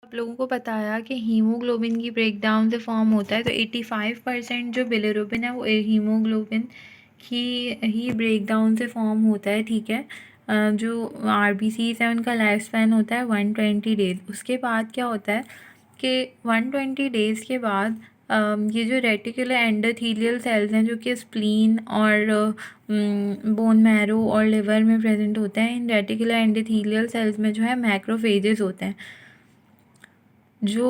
आप लोगों को बताया कि हीमोग्लोबिन की ब्रेकडाउन से फॉर्म होता है। तो 85% जो बिलिरुबिन है वो हीमोग्लोबिन की ही ब्रेकडाउन से फॉर्म होता है। ठीक है। जो आरबीसीज है उनका लाइफ स्पैन होता है 120 डेज। उसके बाद क्या होता है कि 120 डेज़ के बाद ये जो रेटिकुलर एंडोथेलियल सेल्स हैं जो कि स्प्लीन और बोन मैरो और लिवर में प्रेजेंट होते हैं, इन रेटिकुलर एंडोथेलियल सेल्स में जो है मैक्रोफेजेस होते हैं। जो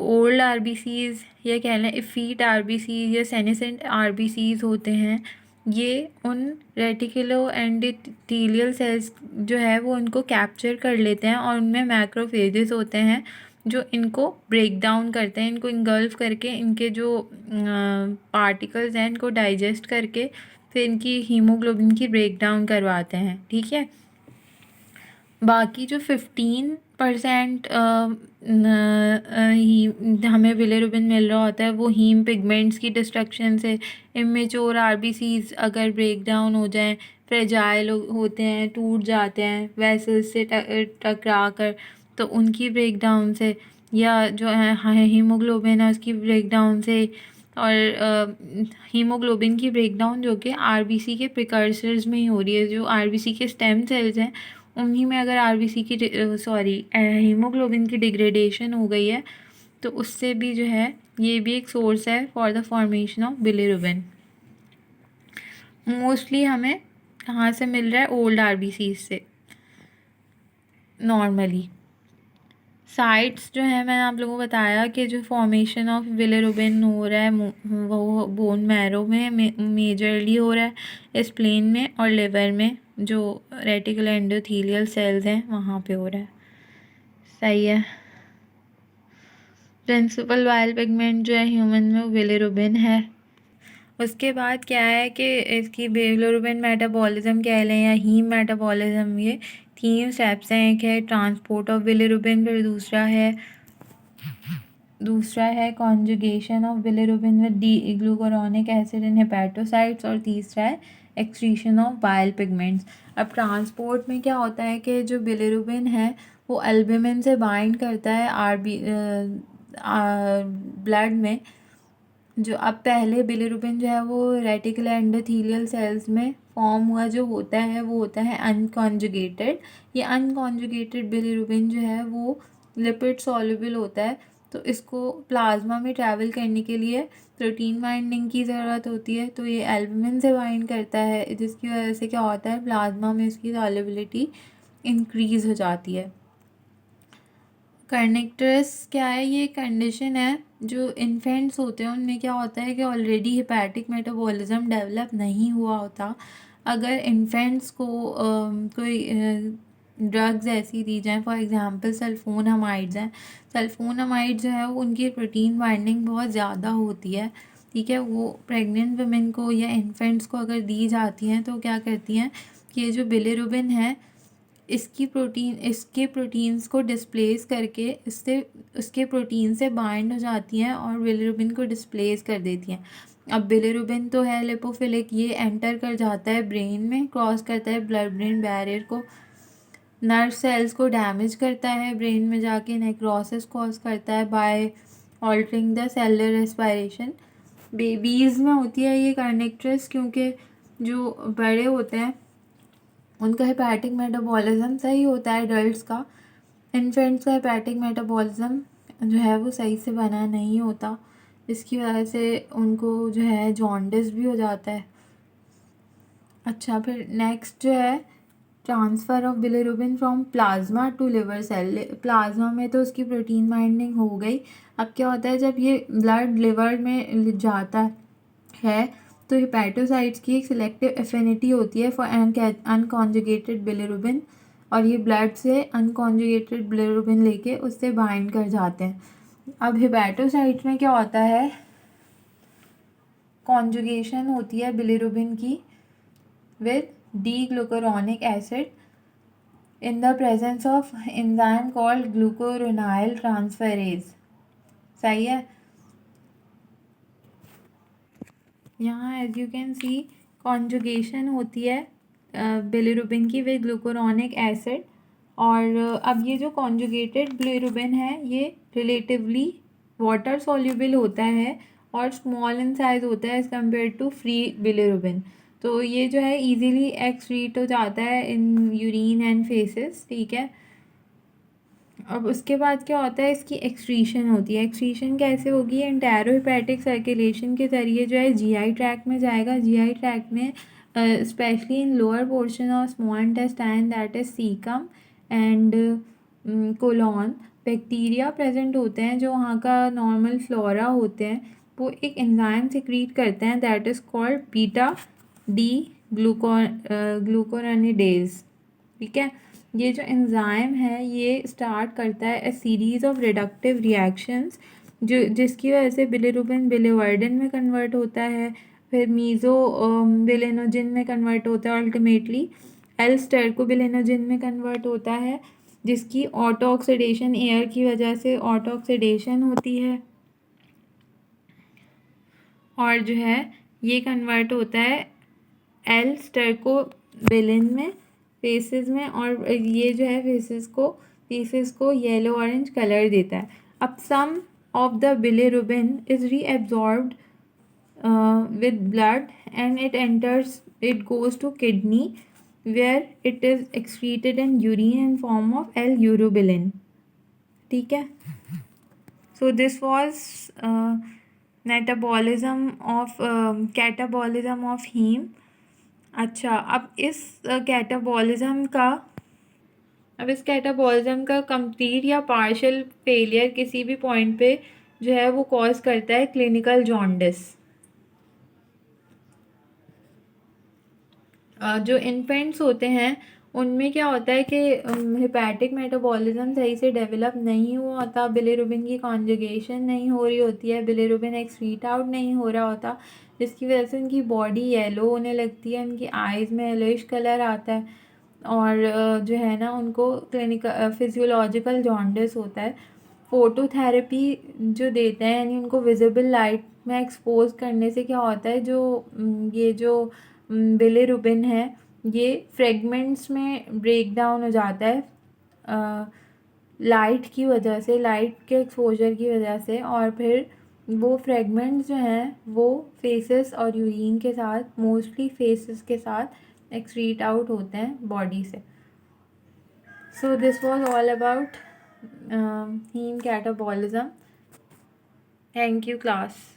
ओल्ड आरबीसीज या कह लें इफ़ीट आरबीसीज या सेनेसेंट आरबीसीज होते हैं, ये उन रेटिकुलो एंडोथेलियल सेल्स जो है वो उनको कैप्चर कर लेते हैं और उनमें मैक्रोफेजेस होते हैं जो इनको ब्रेक डाउन करते हैं, इनको इंगल्फ करके इनके जो पार्टिकल्स हैं इनको डाइजेस्ट करके फिर इनकी हीमोग्लोबिन की ब्रेक डाउन करवाते हैं। ठीक है। बाकी जो 15% ही हमें बिलिरुबिन मिल रहा होता है वो हीम पिगमेंट्स की डिस्ट्रक्शन से, इमेच्योर आरबीसीज अगर ब्रेक डाउन हो जाएं, फ्रेजाइल होते हैं, टूट जाते हैं वेसल्स से टकरा कर, तो उनकी ब्रेक डाउन से, या जो है हीमोग्लोबिन है उसकी ब्रेक डाउन से, और हीमोग्लोबिन की ब्रेकडाउन जो कि आरबीसी के प्रिकर्सर्स में ही हो रही है। जो आरबीसी के स्टेम सेल्स हैं उन्हीं में अगर आरबीसी की हीमोग्लोबिन की डिग्रेडेशन हो गई है तो उससे भी जो है ये भी एक सोर्स है for the formation of bilirubin. Mostly हमें कहाँ से मिल रहा है? ओल्ड आरबीसी से नॉर्मली। साइट्स जो है मैंने आप लोगों को बताया कि जो फॉर्मेशन ऑफ बिलिरुबिन हो रहा है वो बोन मैरो में मेजरली हो रहा है, स्प्लेन में और लिवर में जो रेटिकुलर एंडोथेलियल सेल्स हैं वहाँ पे हो रहा है। सही है। प्रिंसिपल बाइल पिगमेंट जो है ह्यूमन में वो बिलिरुबिन है। उसके बाद क्या है कि इसकी बिलिरुबिन मेटाबॉलिज्म कह लें या हीम मेटाबॉलिज्म, ये 3 स्टेप्स हैं। एक है ट्रांसपोर्ट ऑफ बिलिरुबिन, फिर दूसरा है conjugation of bilirubin with D glucuronic acid in hepatocytes, और तीसरा है एक्सक्रीशन ऑफ बाइल पिगमेंट्स। अब ट्रांसपोर्ट में क्या होता है कि जो बिलिरुबिन है वो एल्ब्यूमिन से बाइंड करता है ब्लड में। जो अब पहले बिलिरुबिन जो है वो रेटिकुलर एंडोथेलियल सेल्स में फॉर्म हुआ जो होता है वो होता है अनकॉन्जुगेटेड। ये अनकॉन्जुगेटेड बिलिरुबिन जो है वो लिपिड सॉल्युबल होता है, तो इसको प्लाज्मा में ट्रैवल करने के लिए प्रोटीन बाइंडिंग की ज़रूरत होती है। तो ये एल्बुमिन से बाइंड करता है, जिसकी वजह से क्या होता है प्लाज्मा में इसकी सॉल्युबिलिटी इंक्रीज़ हो जाती है। कर्निक्टरस क्या है? ये कंडीशन है जो इन्फेंट्स होते हैं उनमें क्या होता है कि ऑलरेडी हिपैटिक मेटाबॉलिज्म डेवलप नहीं हुआ होता। अगर इन्फेंट्स को कोई ड्रग्स ऐसी दी जाएँ, फॉर एग्जांपल सल्फोनामाइड्स हैं। सल्फोनामाइड जो है वो उनकी प्रोटीन बाइंडिंग बहुत ज़्यादा होती है। ठीक है। वो प्रेग्नेंट वुमेन को या इन्फेंट्स को अगर दी जाती हैं तो क्या करती हैं कि ये जो बिलिरुबिन है इसके प्रोटीन्स को डिस्प्लेस करके उसके प्रोटीन से बाइंड हो जाती हैं और बिलिरुबिन को डिस्प्लेस कर देती हैं। अब बिलिरुबिन तो है लिपोफिलिक, ये एंटर कर जाता है ब्रेन में, क्रॉस करता है ब्लड ब्रेन बैरियर को, नर्व सेल्स को डैमेज करता है, ब्रेन में जाके नेक्रोसिस कॉज करता है by altering the cellular respiration. Babies में होती है ये कर्निक्टरस, क्योंकि जो बड़े होते हैं उनका हेपैटिक मेटाबॉलिज्म सही होता है एडल्ट्स का। इन्फेंट्स का हेपैटिक मेटाबॉलिज्म जो है वो सही से बना नहीं होता, जिसकी वजह से उनको जो है जॉन्डिस भी हो जाता है। अच्छा, फिर नेक्स्ट जो है transfer of bilirubin from plasma to liver cell. Plasma में तो उसकी प्रोटीन बाइंडिंग हो गई। अब क्या होता है जब ये ब्लड लिवर में जाता है तो हिपैटोसाइट्स की एक सिलेक्टिव एफिनिटी होती है फॉर अनकॉन्जुगेटेड बिलिरुबिन, और ये ब्लड से अनकॉन्जुगेटेड बिलिरुबिन लेके उससे बाइंड कर जाते हैं। अब हिपैटोसाइट्स में क्या होता है, कॉन्जुगेशन होती है बिलिरुबिन की with D glucuronic acid in the presence of enzyme called glucuronide transferase। सही है। यहाँ as you can see conjugation होती है बिलिरुबिन की विद ग्लूकुरोनिक एसिड, और अब ये जो कॉन्जुगेटेड बिलिरुबिन है ये रिलेटिवली वाटर सॉल्युबल होता है और स्मॉल इन साइज होता है as compare to free bilirubin. तो ये जो है इजीली एक्सक्रीट हो जाता है इन यूरिन एंड फेसेस, ठीक है। अब उसके बाद क्या होता है, इसकी एक्सक्रीशन होती है। एक्सक्रीशन कैसे होगी, एंटेरोहेपेटिक सर्कुलेशन के ज़रिए जो है जीआई ट्रैक्ट में जाएगा। जीआई ट्रैक्ट में specially in lower portion of small intestine that is caecum and colon bacteria present होते हैं जो वहाँ का नॉर्मल फ्लोरा होते हैं। वो एक एंजाइम सिक्रीट करते हैं that is called beta D glucuronidase, ठीक है। ये जो एंजाइम है ये स्टार्ट करता है ए सीरीज़ ऑफ रिडक्टिव रिएक्शंस जो जिसकी वजह से बिलिरुबिन बिलिवर्डिन में कन्वर्ट होता है, फिर मीज़ो बिलिनोजिन में कन्वर्ट होता है, अल्टीमेटली एल स्टेरकोबिलिनोजिन में कन्वर्ट होता है जिसकी ऑटो ऑक्सीडेशन एयर की वजह से ऑटो ऑक्सीडेशन होती है और जो है ये कन्वर्ट होता है एल स्टेरकोबिलिन में फेसेस में, और ये जो है फेसेस को येलो ऑरेंज कलर देता है। अब some of the bilirubin is reabsorbed with blood and it goes to kidney where it is excreted in urine in form of L-urobilin, ठीक है। So this was catabolism of heme। अच्छा, अब इस catabolism का complete या partial failure किसी भी point पे जो है वो कॉज करता है क्लिनिकल जॉन्डिस। जो इन्फेंट्स होते हैं उनमें क्या होता है कि हेपेटिक मेटाबॉलिज्म सही से डेवलप नहीं हुआ होता, बिलिरुबिन की कॉन्जुगेशन नहीं हो रही होती है, बिलिरुबिन एक्सक्रीट आउट नहीं हो रहा होता, जिसकी वजह से उनकी बॉडी येलो होने लगती है, उनकी आइज़ में येलोइश कलर आता है और जो है ना उनको क्लिनिकल फिजियोलॉजिकल जॉन्डिस होता है। फोटोथेरेपी जो देते हैं यानी उनको विजिबल लाइट में एक्सपोज करने से क्या होता है, ये जो बिलिरुबिन है ये फ्रेगमेंट्स में ब्रेक डाउन हो जाता है लाइट की वजह से, लाइट के एक्सपोजर की वजह से, और फिर वो फ्रेगमेंट्स जो हैं वो फेसेस और यूरिन के साथ, मोस्टली फेसेस के साथ एक्सक्रीट आउट होते हैं बॉडी से। So this was all about heme catabolism. Thank you, class.